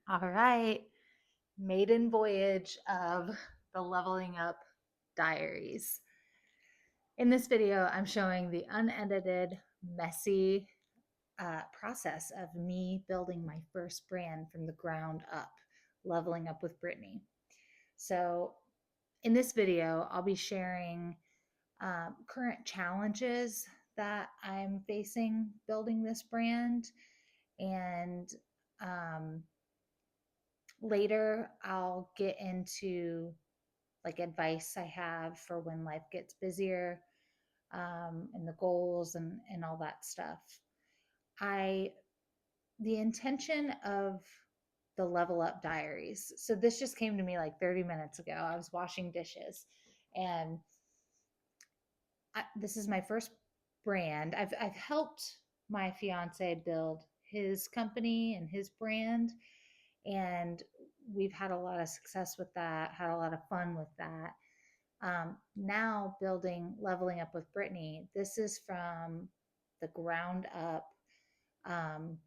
All right, maiden voyage of the Leveling Up Diaries. In this video, I'm showing the unedited, messy process of me building my first brand from the ground up, leveling up with Brittany. So, in this video, I'll be sharing current challenges that I'm facing building this brand, and um, later I'll get into like advice I have for when life gets busier, and the goals and all that stuff. I the intention of the Level Up Diaries. So this just came to me like 30 minutes ago. I was washing dishes, and this is my first brand. I've helped my fiance build his company and his brand, and we've had a lot of success with that. Had a lot of fun with that. Now building Leveling Up with Brittany, this is from the ground up. Um,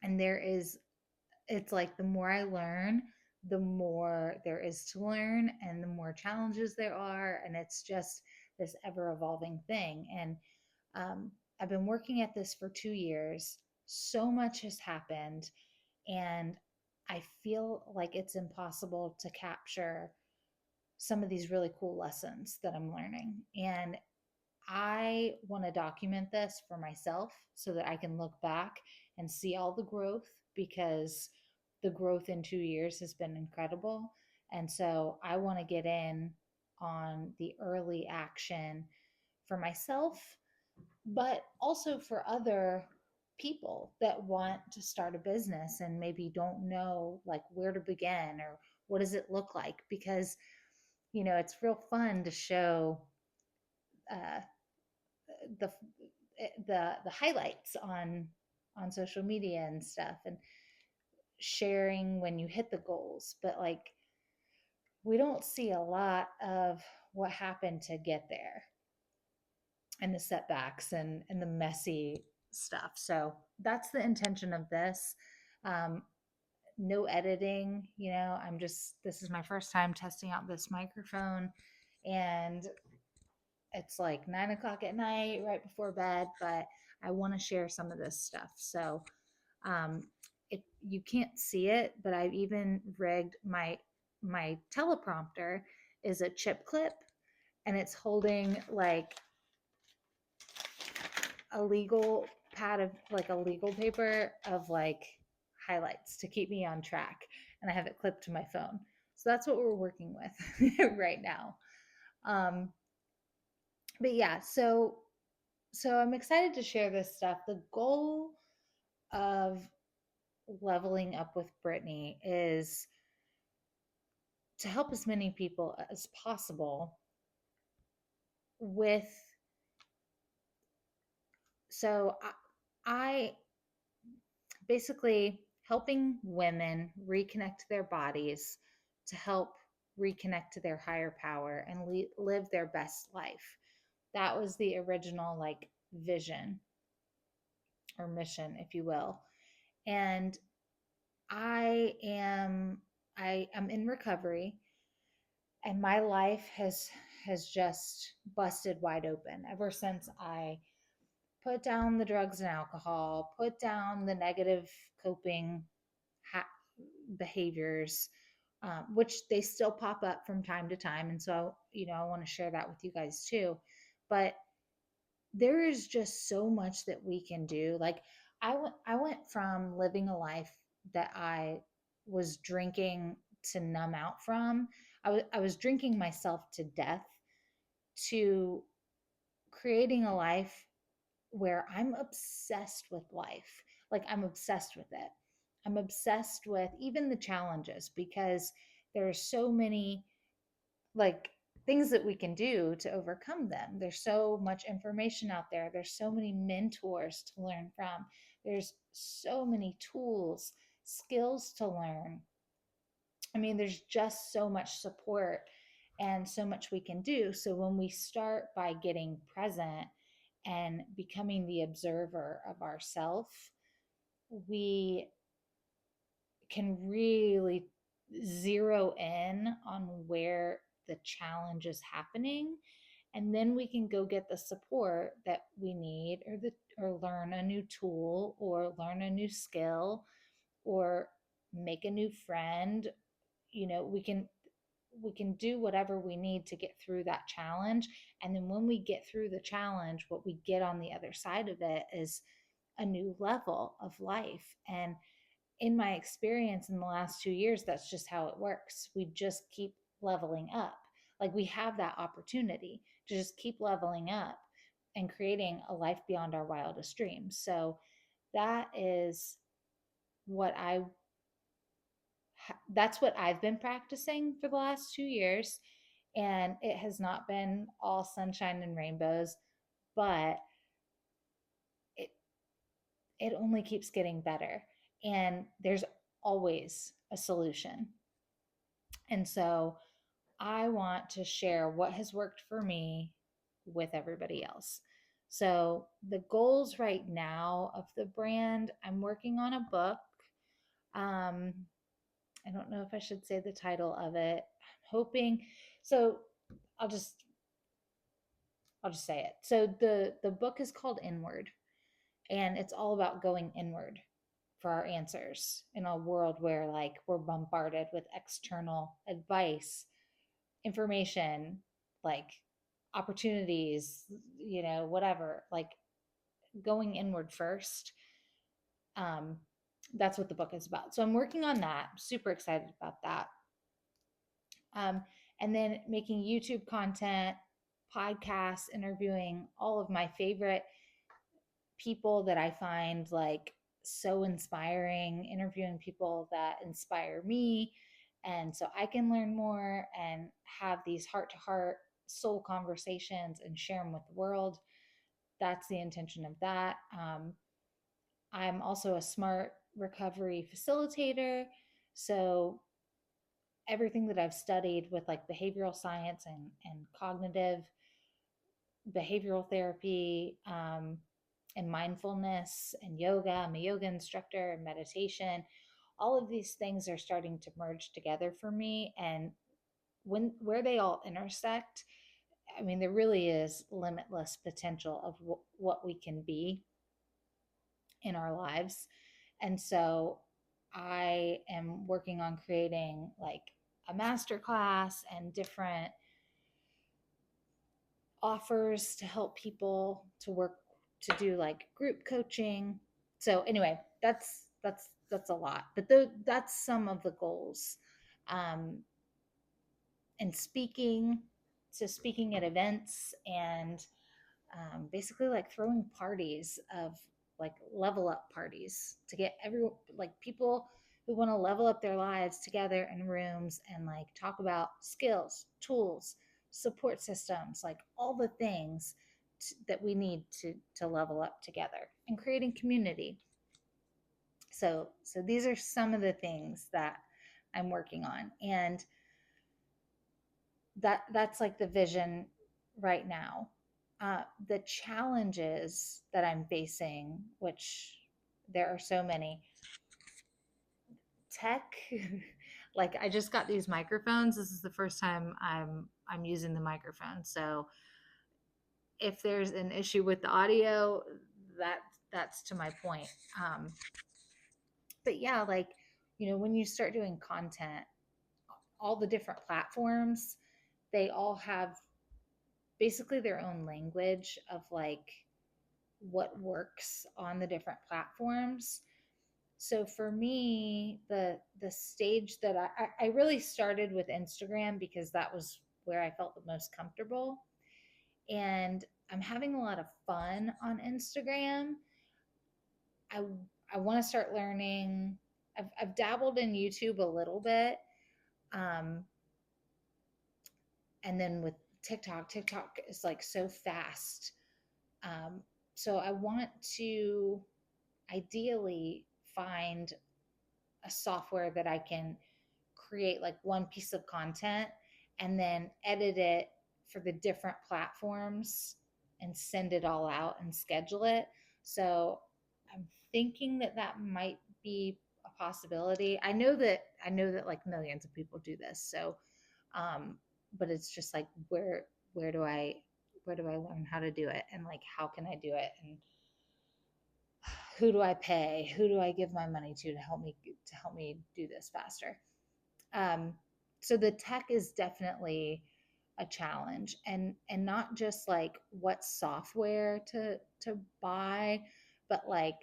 and it's like the more I learn, the more there is to learn and the more challenges there are. And it's just this ever evolving thing. And um, I've been working at this for 2 years. So much has happened. And I feel like it's impossible to capture some of these really cool lessons that I'm learning. And I want to document this for myself so that I can look back and see all the growth, because the growth in 2 years has been incredible. And so I want to get in on the early action for myself, but also for other people that want to start a business and maybe don't know like where to begin or what does it look like, because it's real fun to show uh, the the highlights on social media and stuff, and sharing when you hit the goals, but like we don't see a lot of what happened to get there, and the setbacks and the messy stuff. So that's the intention of this. um, no editing. I'm just This is my first time testing out this microphone, and it's like 9 o'clock at night, right before bed, but I want to share some of this stuff. So, um, if you can't see it, but I've even rigged my teleprompter is a chip clip, and it's holding like a legal pad of like a legal paper of like highlights to keep me on track, and I have it clipped to my phone. So that's what we're working with right now. Um, but yeah, so I'm excited to share this stuff. The goal of Leveling Up with Brittany is to help as many people as possible with so I basically helping women reconnect to their bodies to help reconnect to their higher power and live their best life. That was the original like vision or mission, if you will. And I am I am in recovery, and my life has just busted wide open ever since I put down the drugs and alcohol, put down the negative coping ha- behaviors, which they still pop up from time to time. And so, I want to share that with you guys too. But there is just so much that we can do. Like I went from living a life that I was drinking to numb out from. I was drinking myself to death, to creating a life where I'm obsessed with life. Like I'm obsessed with it. I'm obsessed with even the challenges, because there are so many like things that we can do to overcome them. There's so much information out there. There's so many mentors to learn from. There's so many tools, skills to learn. I mean, there's just so much support and so much we can do. So when we start by getting present and becoming the observer of ourself, we can really zero in on where the challenge is happening, and then we can go get the support that we need, or learn a new tool, or learn a new skill, or make a new friend. We can do whatever we need to get through that challenge. And then when we get through the challenge, what we get on the other side of it is a new level of life. And in my experience in the last 2 years, that's just how it works. We just keep leveling up. Like, we have that opportunity to just keep leveling up and creating a life beyond our wildest dreams. So that is what I that's what I've been practicing for the last 2 years. And it has not been all sunshine and rainbows, but it it only keeps getting better. And there's always a solution. And so I want to share what has worked for me with everybody else. So the goals right now of the brand, I'm working on a book. Um, I don't know if I should say the title of it. I'm hoping. So I'll just I'll just say it. So the book is called Inward, and it's all about going inward for our answers in a world where, like, we're bombarded with external advice, information, like opportunities, whatever, like going inward first. Um, that's what the book is about. So I'm working on that. I'm super excited about that. Um, and then making YouTube content, podcasts, interviewing all of my favorite people that I find like so inspiring, interviewing people that inspire me. And so I can learn more and have these heart to heart soul conversations and share them with the world. That's the intention of that. I'm also a smart recovery facilitator. So everything that I've studied with like behavioral science and cognitive behavioral therapy, and mindfulness and yoga. I'm a yoga instructor and meditation. All of these things are starting to merge together for me. And where they all intersect, I mean, there really is limitless potential of what we can be in our lives. And so I am working on creating like a master class and different offers to help people to work to do like group coaching. So anyway, that's a lot, but that's some of the goals. Um, and speaking at events, and basically like throwing parties of like level up parties to get everyone, like people who want to level up their lives together in rooms and like talk about skills, tools, support systems, like all the things that we need to level up together, and creating community. So these are some of the things that I'm working on, and that's like the vision right now. The challenges that I'm facing, which there are so many, tech. Like, I just got these microphones. This is the first time I'm using the microphone. So if there's an issue with the audio, that that's to my point. But yeah, like, when you start doing content, all the different platforms, they all have basically their own language of like what works on the different platforms. So for me, the stage that I really started with Instagram because that was where I felt the most comfortable. And I'm having a lot of fun on Instagram. I I want to start learning. I've dabbled in YouTube a little bit. Um, and then with TikTok is like so fast. Um, so I want to ideally find a software that I can create like one piece of content and then edit it for the different platforms and send it all out and schedule it. So I'm thinking that might be a possibility. I know that like millions of people do this. So, um, but it's just like where do I where do I learn how to do it, and like how can I do it, and who do I pay? Who do I give my money to help me do this faster? Um, so the tech is definitely a challenge, and not just like what software to buy, but like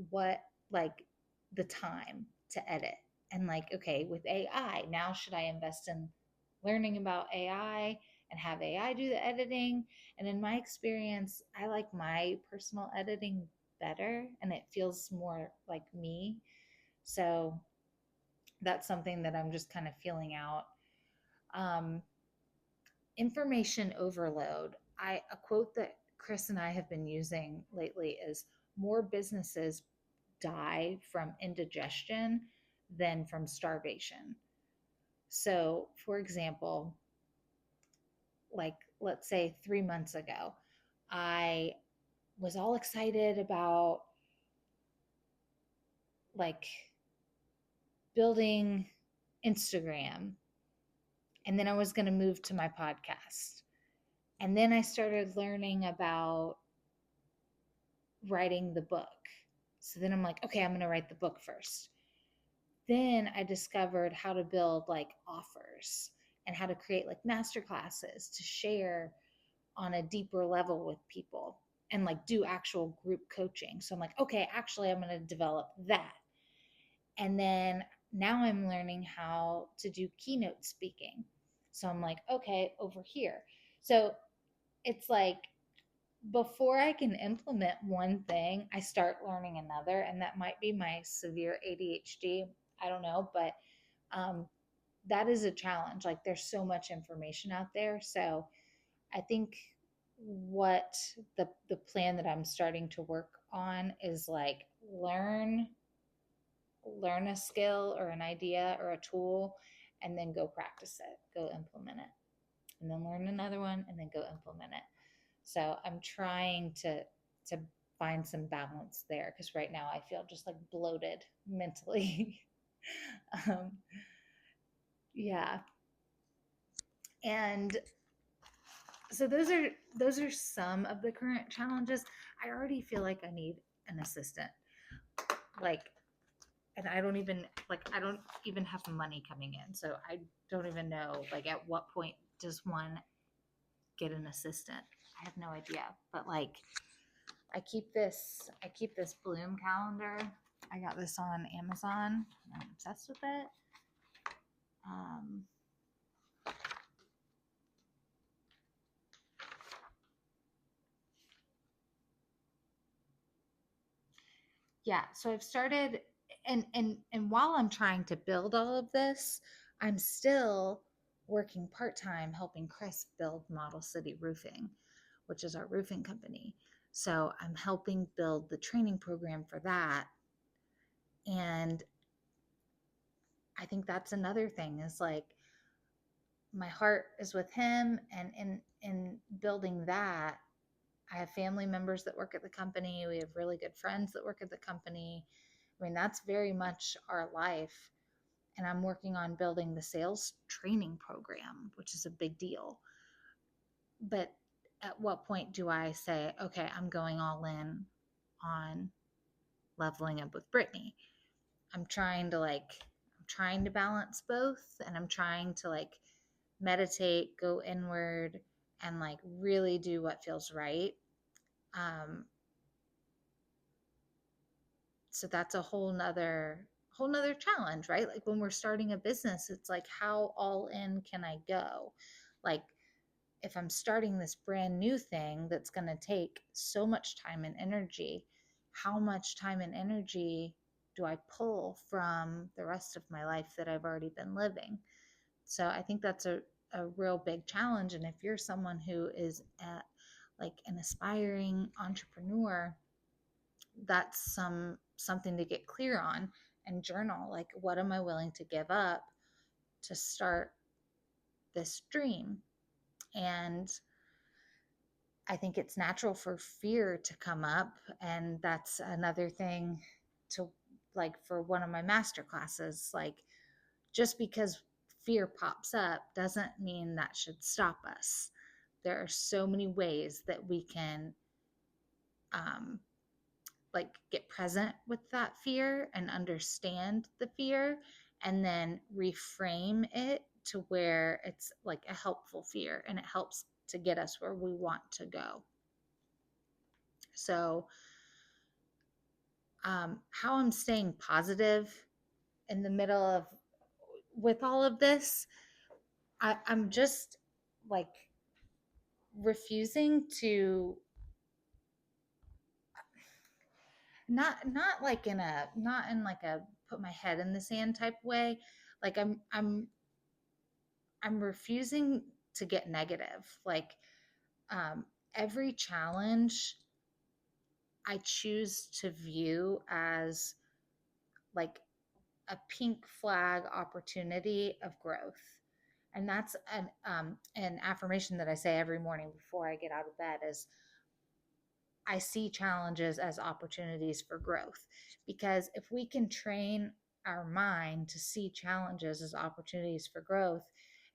what like the time to edit, and like okay, with AI now, should I invest in learning about AI and have AI do the editing? And in my experience, I like my personal editing better, and it feels more like me. So that's something that I'm just kind of feeling out. Um, Information overload. A quote that Chris and I have been using lately is more businesses die from indigestion than from starvation. So, for example, like let's say 3 months ago, I was all excited about like building Instagram, and then I was going to move to my podcast. And then I started learning about writing the book. So then I'm like, okay, I'm going to write the book first. Then I discovered how to build like offers and how to create like master classes to share on a deeper level with people and like do actual group coaching. So I'm like, okay, actually, I'm going to develop that. And then now I'm learning how to do keynote speaking. So I'm like, okay, over here. So it's like before I can implement one thing, I start learning another, and that might be my severe ADHD. I don't know, but um, that is a challenge. Like there's so much information out there, so I think what the plan that I'm starting to work on is like learn a skill or an idea or a tool, and then go practice it, go implement it, and then learn another one, and then go implement it. So I'm trying to find some balance there because right now I feel just like bloated mentally. um, yeah, and so those are some of the current challenges. I already feel like I need an assistant, like, and I don't even have money coming in, so I don't even know like at what point does one get an assistant. I have no idea, but like I keep this bloom calendar. I got this on Amazon. I'm obsessed with it. Um, yeah, so I've started, and while I'm trying to build all of this, I'm still working part-time helping Chris build Model City Roofing, which is our roofing company. So I'm helping build the training program for that. And I think that's another thing is like my heart is with him, and in building that, I have family members that work at the company. We have really good friends that work at the company. I mean, that's very much our life. And I'm working on building the sales training program, which is a big deal. But at what point do I say, okay, I'm going all in on leveling up with Brittany? I'm trying to balance both, and I'm trying to like meditate, go inward, and like really do what feels right. Um, so that's a whole nother challenge, right? Like when we're starting a business, it's like how all in can I go? Like if I'm starting this brand new thing that's going to take so much time and energy, how much time and energy do I pull from the rest of my life that I've already been living? So I think that's a real big challenge. And if you're someone who is like an aspiring entrepreneur, that's something to get clear on and journal. Like, what am I willing to give up to start this dream? And I think it's natural for fear to come up, and that's another thing to like for one of my master classes, like just because fear pops up doesn't mean that should stop us. There are so many ways that we can um, like get present with that fear and understand the fear and then reframe it to where it's like a helpful fear and it helps to get us where we want to go. So, how I'm staying positive in the middle of with all of this, I'm just like refusing to not like in a not in like a put my head in the sand type way. Like I'm refusing to get negative. Like um, every challenge I choose to view as like a pink flag opportunity of growth. And that's an affirmation that I say every morning before I get out of bed is I see challenges as opportunities for growth. Because if we can train our mind to see challenges as opportunities for growth,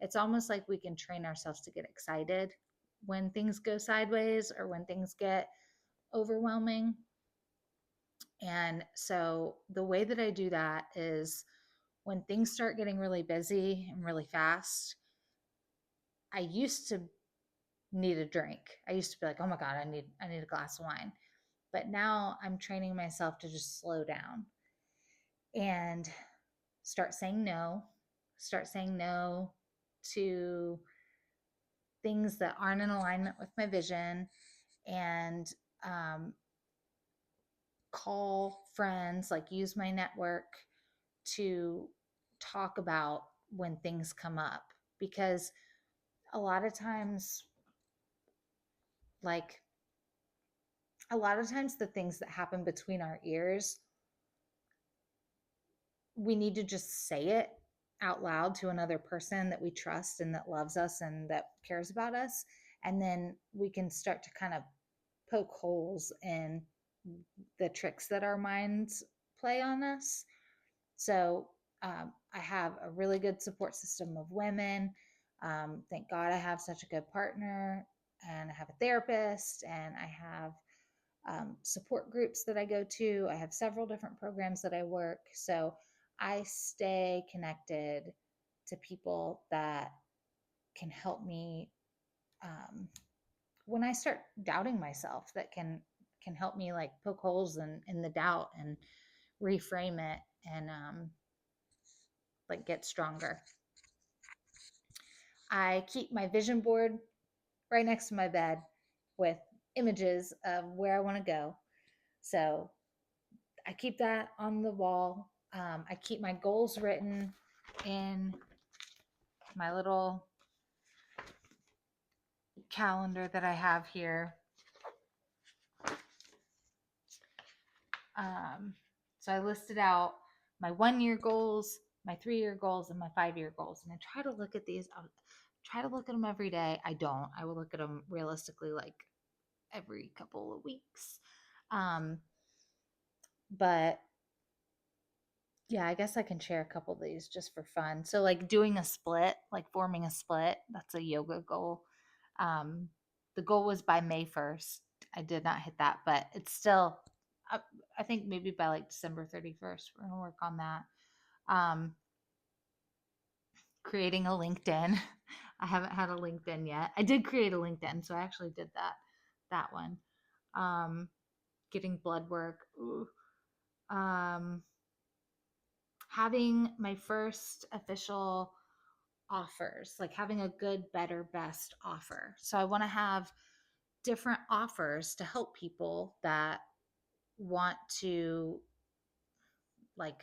it's almost like we can train ourselves to get excited when things go sideways or when things get overwhelming. And so the way that I do that is when things start getting really busy and really fast, I used to need a drink. I used to be like, "Oh my god, I need a glass of wine." But now I'm training myself to just slow down and start saying no, start saying no to things that aren't in alignment with my vision and um, call friends, like use my network to talk about when things come up. Because a lot of times, like, a lot of times the things that happen between our ears, we need to just say it out loud to another person that we trust and that loves us and that cares about us. And then we can start to kind of poke holes in the tricks that our minds play on us. So I have a really good support system of women. Thank God I have such a good partner, and I have a therapist, and I have support groups that I go to. I have several different programs that I work. So I stay connected to people that can help me when I start doubting myself, that can help me like poke holes in the doubt and reframe it and like get stronger. I keep my vision board right next to my bed with images of where I want to go. So I keep that on the wall. I keep my goals written in my little calendar that I have here. Um, so I listed out my 1 year goals, my 3 year goals, and my 5 year goals. And I try to look at these. I try to look at them every day. I don't. I will look at them realistically like every couple of weeks. Um, but yeah, I guess I can share a couple of these just for fun. So, like doing a split, like forming a split, that's a yoga goal. Um, the goal was by May 1st. I did not hit that, but it's still, I, I think maybe by like December 31st, we're going to work on that. Um, creating a LinkedIn. I haven't had a LinkedIn yet. I did create a LinkedIn, so I actually did that one. Um, getting blood work. Ooh. Um, having my first official offers, like having a good, better, best offer. So I want to have different offers to help people that want to like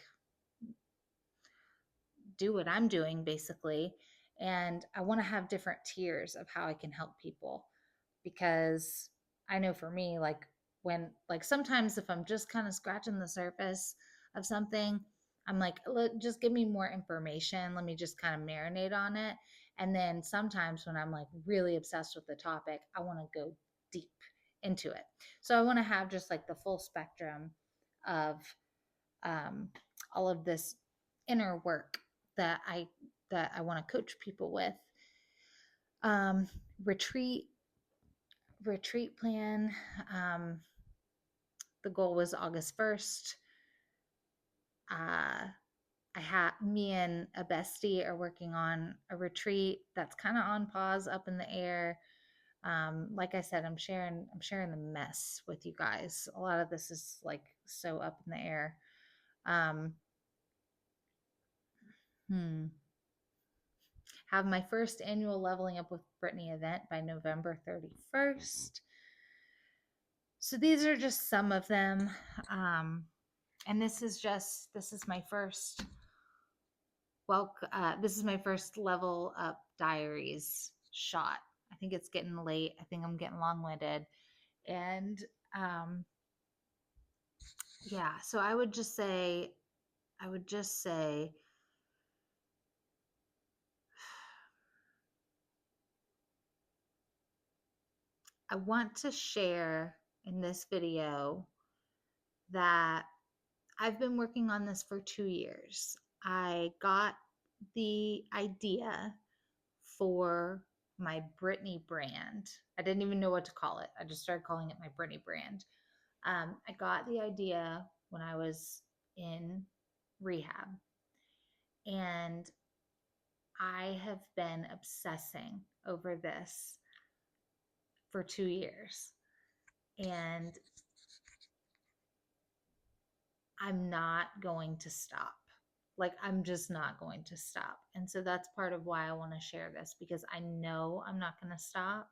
do what I'm doing basically. And I want to have different tiers of how I can help people because I know for me, like when, like sometimes if I'm just kind of scratching the surface of something, I'm like, look, just give me more information. Let me just kind of marinate on it. And then sometimes when I'm like really obsessed with the topic, I want to go deep into it. So I want to have just like the full spectrum of um, all of this inner work that I want to coach people with. Um, retreat retreat plan. Um, the goal was August 1st. Uh, I have me and a bestie are working on a retreat that's kind of on pause, up in the air. Like I said, I'm sharing the mess with you guys. A lot of this is like so up in the air. Um, hmm. Have my first annual Leveling Up with Brittany event by November 31st. So these are just some of them. And this is my first, this is my first Level Up Diaries shot. I think it's getting late. I think I'm getting long-winded. And um, yeah, so I would just say, I want to share in this video that I've been working on this for 2 years. I got the idea for my Brittany brand. I didn't even know what to call it. I just started calling it my Brittany brand. I got the idea when I was in rehab, and I have been obsessing over this for 2 years. And I'm not going to stop. Like, I'm just not going to stop. And so that's part of why I want to share this, because I know I'm not going to stop.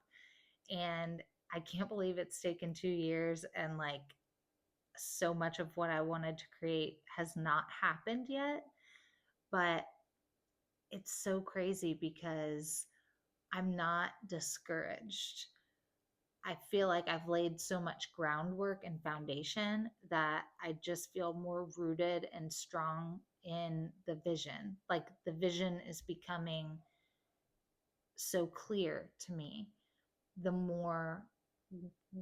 And I can't believe it's taken 2 years, and like so much of what I wanted to create has not happened yet. But it's so crazy because I'm not discouraged. I feel like I've laid so much groundwork and foundation that I just feel more rooted and strong in the vision. Like the vision is becoming so clear to me the more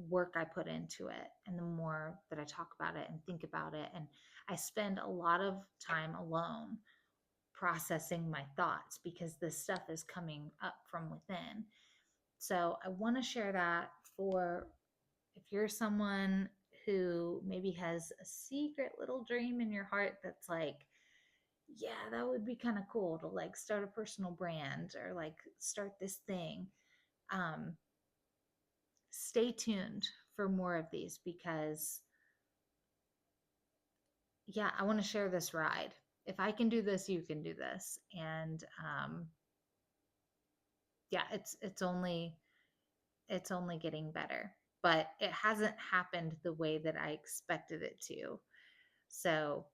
work I put into it and the more that I talk about it and think about it. And I spend a lot of time alone processing my thoughts because this stuff is coming up from within. So I want to share that for, if you're someone who maybe has a secret little dream in your heart that's like, yeah, that would be kind of cool to like start a personal brand or like start this thing. Um, Stay tuned for more of these because, yeah, I want to share this ride. If I can do this, you can do this. And yeah, it's only getting better, but it hasn't happened the way that I expected it to. So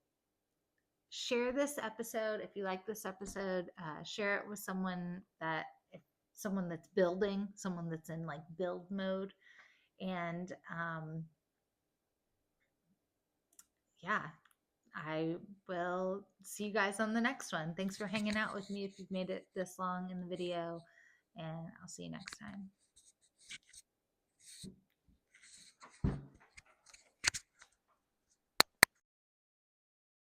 share this episode if you like this episode. Share it with someone that's building, someone that's in like build mode, and yeah, I will see you guys on the next one. Thanks for hanging out with me if you've made it this long in the video, and I'll see you next time.